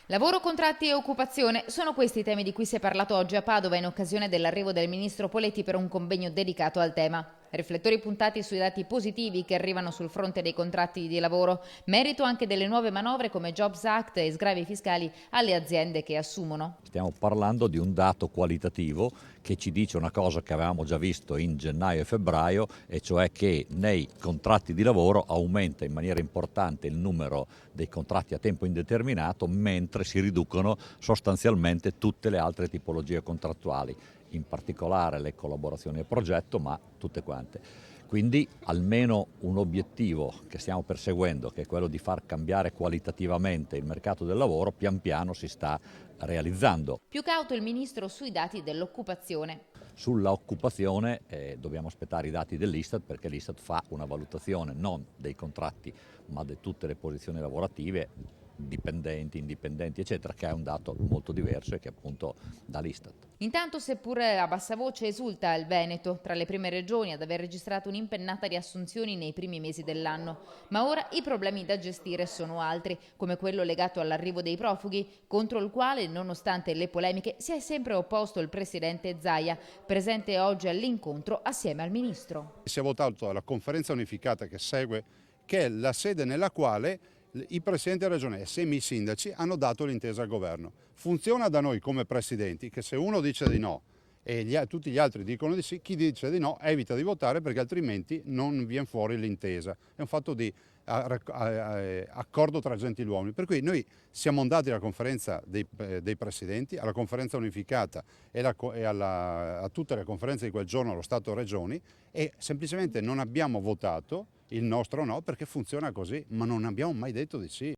Lavoro, contratti e occupazione sono questi i temi di cui si è parlato oggi a Padova in occasione dell'arrivo del ministro Poletti per un convegno dedicato al tema. Riflettori puntati sui dati positivi che arrivano sul fronte dei contratti di lavoro, merito anche delle nuove manovre come Jobs Act e sgravi fiscali alle aziende che assumono. Stiamo parlando di un dato qualitativo che ci dice una cosa che avevamo già visto in gennaio e febbraio, e cioè che nei contratti di lavoro aumenta in maniera importante il numero dei contratti a tempo indeterminato, mentre si riducono sostanzialmente tutte le altre tipologie contrattuali, in particolare le collaborazioni a progetto, ma tutte quante. Quindi almeno un obiettivo che stiamo perseguendo, che è quello di far cambiare qualitativamente il mercato del lavoro, pian piano si sta realizzando. Più cauto il ministro sui dati dell'occupazione. Sulla occupazione dobbiamo aspettare i dati dell'Istat, perché l'Istat fa una valutazione non dei contratti ma di tutte le posizioni lavorative, dipendenti, indipendenti eccetera, che è un dato molto diverso e che appunto dà l'Istat. Intanto, seppur a bassa voce, esulta il Veneto, tra le prime regioni ad aver registrato un'impennata di assunzioni nei primi mesi dell'anno. Ma ora i problemi da gestire sono altri, come quello legato all'arrivo dei profughi, contro il quale, nonostante le polemiche, si è sempre opposto il presidente Zaia, presente oggi all'incontro assieme al ministro. Si è votato alla conferenza unificata che segue, che è la sede nella quale i presidenti della regione e i sindaci hanno dato l'intesa al governo. Funziona da noi come presidenti che se uno dice di no e tutti gli altri dicono di sì, chi dice di no evita di votare perché altrimenti non viene fuori l'intesa. È un fatto di accordo tra gentiluomini. Per cui noi siamo andati alla conferenza dei presidenti, alla conferenza unificata e a tutte le conferenze di quel giorno allo Stato-Regioni e semplicemente non abbiamo votato il nostro no perché funziona così, ma non abbiamo mai detto di sì.